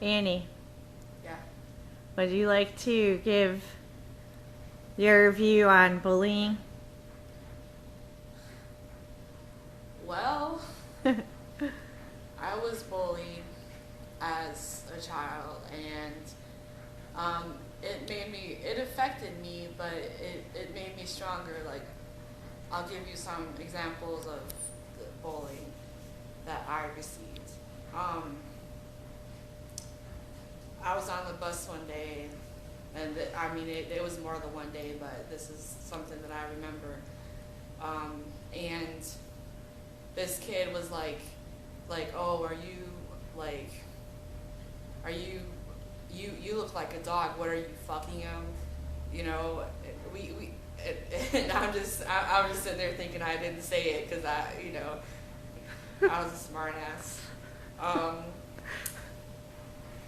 Annie, Yeah. would you like to give your view on bullying? Well, I was bullied as a child, and it affected me, but it made me stronger. Like, I'll give you some examples of the bullying that I received. Um, I was on the bus one day, and it was more than one day, but this is something that I remember. And this kid was oh, like, are you look like a dog. What are you, fucking him? You know, we and I was just sitting there thinking I didn't say it because I was a smart ass.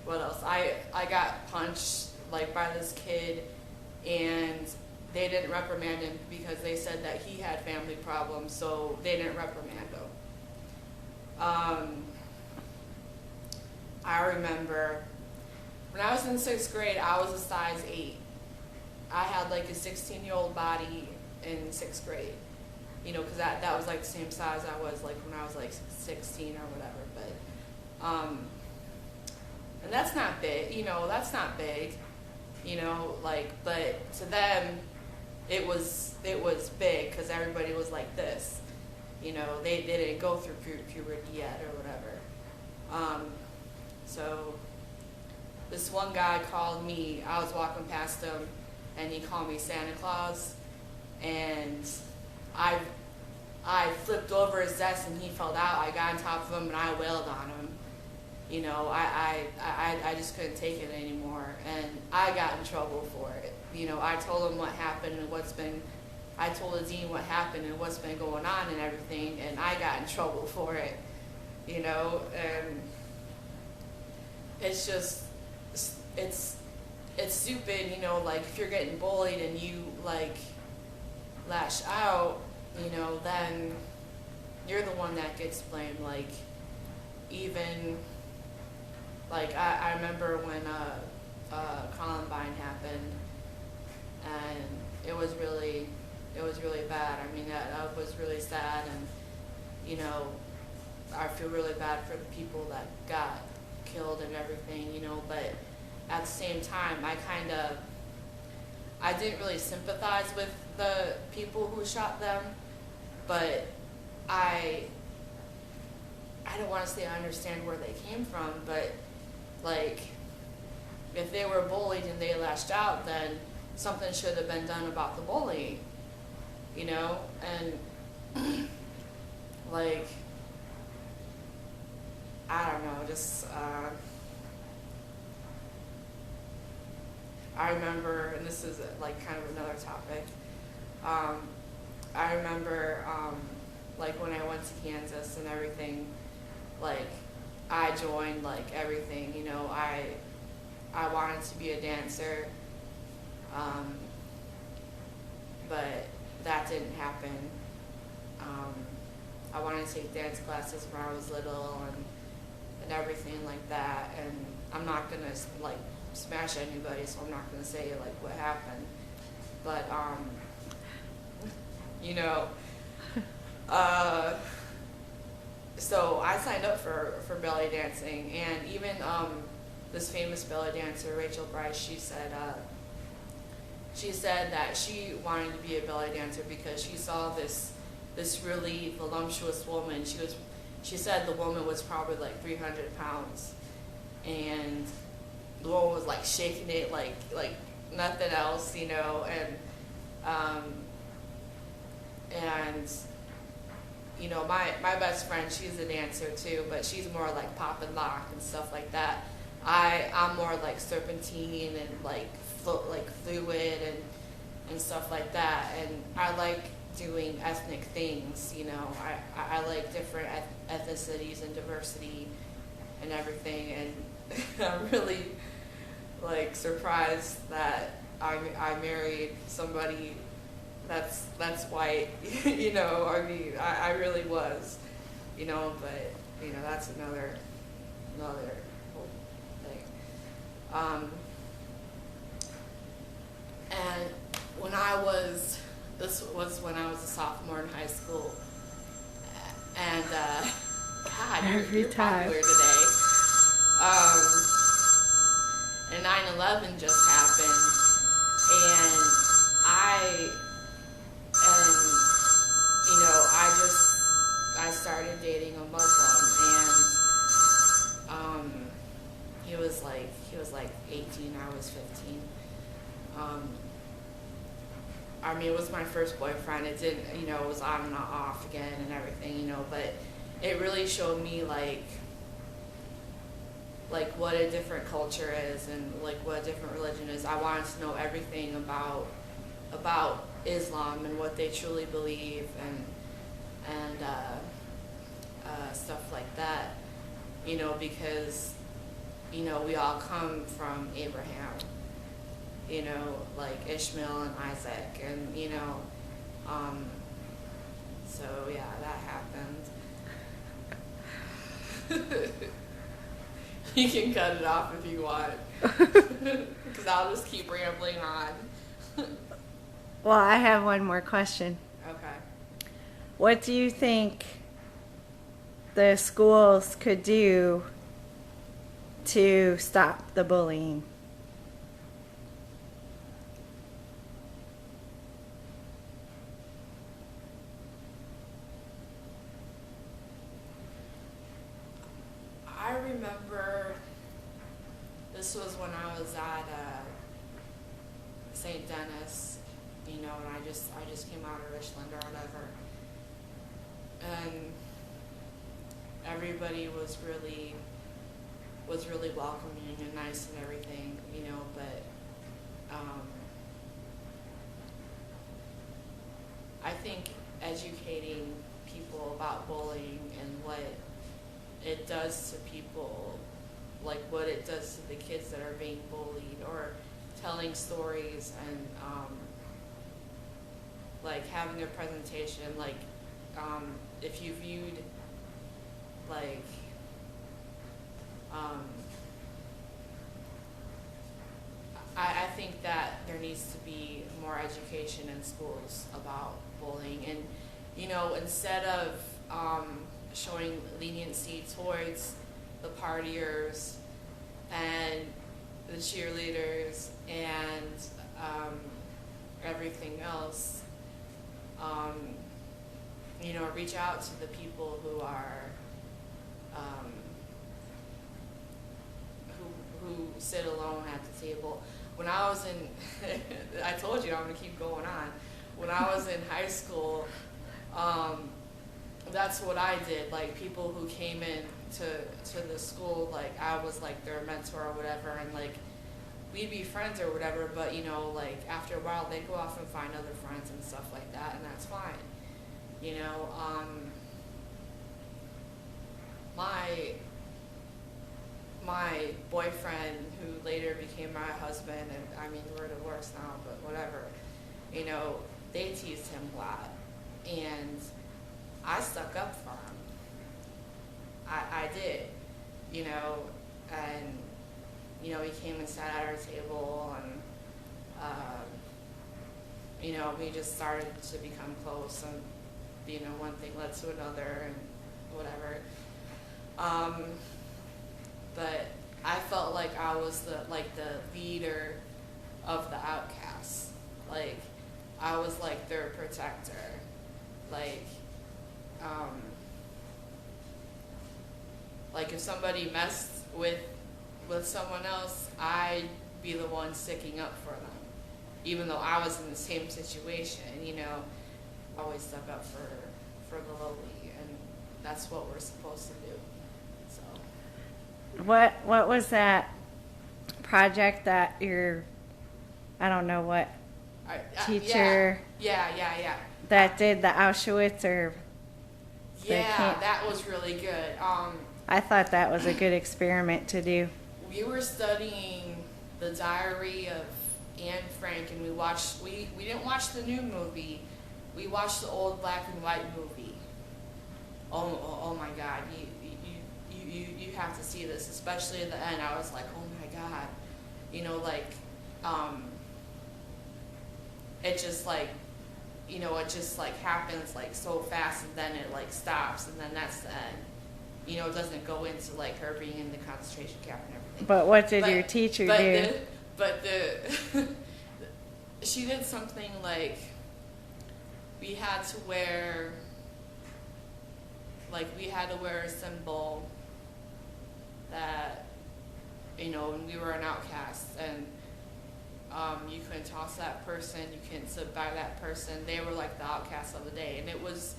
What else? I got punched like by this kid, and they didn't reprimand him because they said that he had family problems, so they didn't reprimand him. I remember when I was in 6th grade, I was a size 8. I had like a 16-year-old body in 6th grade, because that was like the same size I was like when I was like 16 or whatever. But and that's not big, that's not big, but to them, it was big because everybody was like this. They didn't go through puberty yet or whatever. So this one guy called me. I was walking past him, and he called me Santa Claus, and I flipped over his desk, and he fell out. I got on top of him, and I wailed on him. I just couldn't take it anymore, and I got in trouble for it. I told him what happened and I told the dean what happened and what's been going on and everything, and I got in trouble for it, and it's just, it's stupid, like if you're getting bullied and you like lash out, then you're the one that gets blamed. Like, even, like, I remember when Columbine happened, and it was really bad. I mean, that was really sad, and I feel really bad for the people that got killed and everything, but at the same time, I didn't really sympathize with the people who shot them, but I don't want to say I understand where they came from, but like, if they were bullied and they lashed out, then something should have been done about the bullying, and like, I don't know, just, I remember, and this is like kind of another topic, I remember, like when I went to Kansas and everything, like, I joined like everything, I wanted to be a dancer, but that didn't happen. I wanted to take dance classes when I was little and everything like that, and I'm not gonna like smash anybody, so I'm not gonna say like what happened, but so I signed up for belly dancing, and even this famous belly dancer, Rachel Bryce, she said that she wanted to be a belly dancer because she saw this really voluptuous woman. She said the woman was probably like 300 pounds, and the woman was like shaking it like nothing else, and my best friend, she's a dancer too, but she's more like pop and lock and stuff like that. I'm more like serpentine and like fluid and stuff like that, and I like doing ethnic things. I like different ethnicities and diversity and everything, and I'm really like surprised that I married somebody that's white. I really was, but that's another whole thing. Um, and this was when I was a sophomore in high school, and God, Every you're time. popular today. And 9/11 just happened, and I started dating a Muslim, and he was like 18, I was 15. I mean, it was my first boyfriend. It didn't, it was on and off again and everything, but it really showed me like what a different culture is and like what a different religion is. I wanted to know everything about Islam and what they truly believe and stuff like that, because we all come from Abraham, like Ishmael and Isaac, and so yeah, that happened. You can cut it off if you want, because I'll just keep rambling on. Well, I have one more question. Okay. What do you think the schools could do to stop the bullying? I remember this was when I was at St. Denis, and I just came out of Richland or whatever, and everybody was really welcoming and nice and everything, but I think educating people about bullying and what it does to people, like what it does to the kids that are being bullied, or telling stories and like having a presentation, like if you viewed like I think that there needs to be more education in schools about bullying, and instead of showing leniency towards the partiers and the cheerleaders and everything else, reach out to the people who are who sit alone at the table. When I was in, I told you I'm going to keep going on. When I was in high school, that's what I did. Like people who came in to the school, like I was like their mentor or whatever, and like we'd be friends or whatever, but like after a while they'd go off and find other friends and stuff like that, and that's fine. My boyfriend, who later became my husband, and I mean we're divorced now, but whatever, they teased him a lot, and I stuck up for him. I did, and he came and sat at our table, and we just started to become close, and one thing led to another and whatever. But I felt like I was the leader of the outcasts. Like I was like their protector. Like if somebody messed with someone else, I'd be the one sticking up for them, even though I was in the same situation. I always stuck up for the lowly, and that's what we're supposed to do. So What was that project that I don't know what teacher yeah that did the Auschwitz or that was really good. I thought that was a good experiment to do. We were studying the diary of Anne Frank, and we didn't watch the new movie. We watched the old black and white movie. Oh my God, you have to see this, especially at the end. I was like, oh my God, you know, like, it just like, you know, it just like happens like so fast, and then it like stops, and then that's the end. You know, it doesn't go into like her being in the concentration camp and everything. But what did your teacher do? She did something like, we had to wear a symbol that, you know, and we were an outcast, and you couldn't toss that person, you couldn't sit by that person. They were like the outcasts of the day, and that was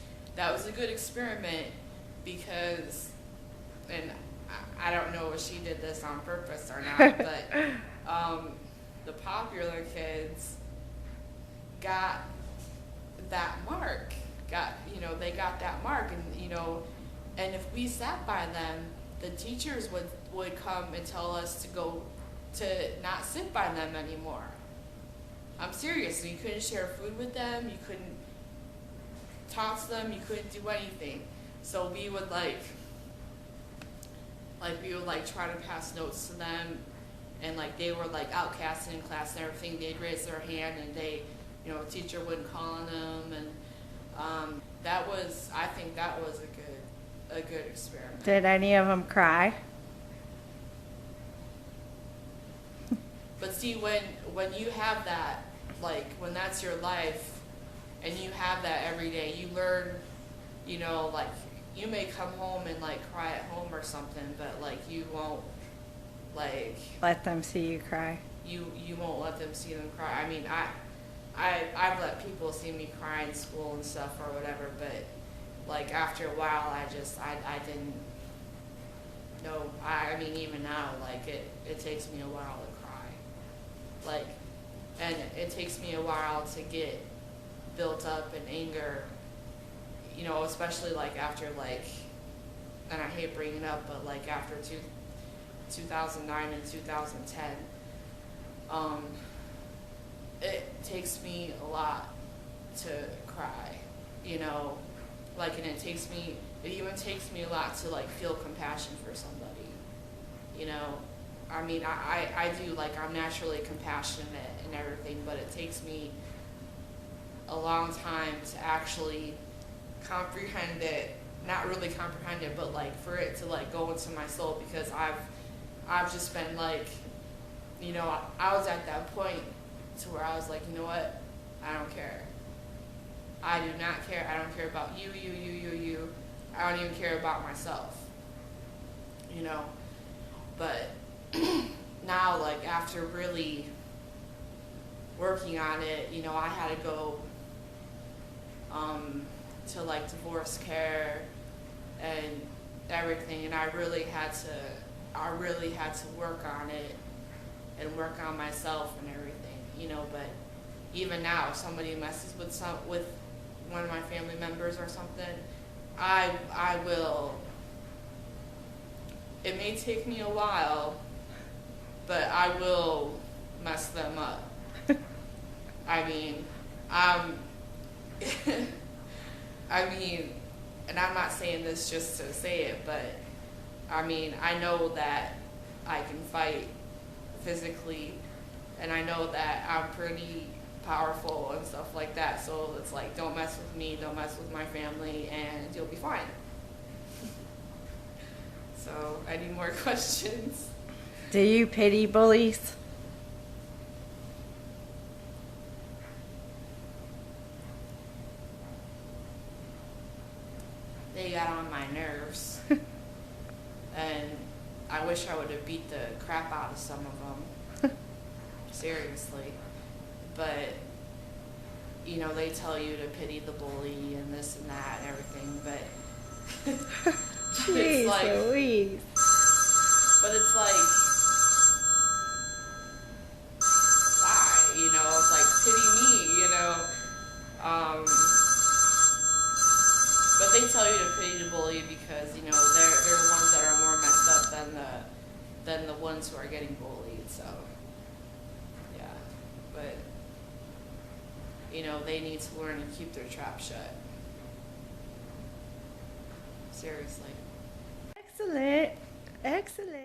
a good experiment, because, and I don't know if she did this on purpose or not, but the popular kids got that mark, they got that mark, and, you know, and if we sat by them, the teachers would come and tell us to not sit by them anymore. I'm serious. You couldn't share food with them, you couldn't toss them, you couldn't do anything. So we would try to pass notes to them, and like they were like outcasted in class and everything. They'd raise their hand, and the teacher wouldn't call on them, and I think that was a good experiment. Did any of them cry? But see, when you have that, like when that's your life, and you have that every day, you learn, like you may come home and like cry at home or something, but like you won't like let them see you cry. You won't let them see them cry. I mean, I've let people see me cry in school and stuff or whatever, but like after a while, I didn't know. I mean, even now, like it takes me a while to cry, like, and it takes me a while to get built up in anger, especially like after like, and I hate bringing it up, but like after 2009 and 2010, it takes me a lot to cry, like, and it even takes me a lot to like feel compassion for somebody, I mean, I do, like, I'm naturally compassionate and everything, but it takes me a long time to actually comprehend it, not really comprehend it, but like for it to like go into my soul, because I've just been like, I was at that point to where I was like, you know what, I don't care. I do not care. I don't care about you. I don't even care about myself, but now, like, after really working on it, I had to go to like divorce care and everything, and I really had to work on it and work on myself and everything, but even now, if somebody messes with one of my family members or something, I will, it may take me a while, but I will mess them up. I mean, and I'm not saying this just to say it, but I mean, I know that I can fight physically, and I know that I'm pretty powerful and stuff like that, so it's like, don't mess with me, don't mess with my family, and you'll be fine. So, any more questions? Do you pity bullies? They got on my nerves. And I wish I would have beat the crap out of some of them. Seriously. But, they tell you to pity the bully and this and that and everything, but Jeez, it's like, Louise. but it's like, why? It's like, pity me, but they tell you to pity the bully because, they're the ones that are more messed up than the ones who are getting bullied, so, yeah, but, they need to learn to keep their trap shut. Seriously. Excellent. Excellent.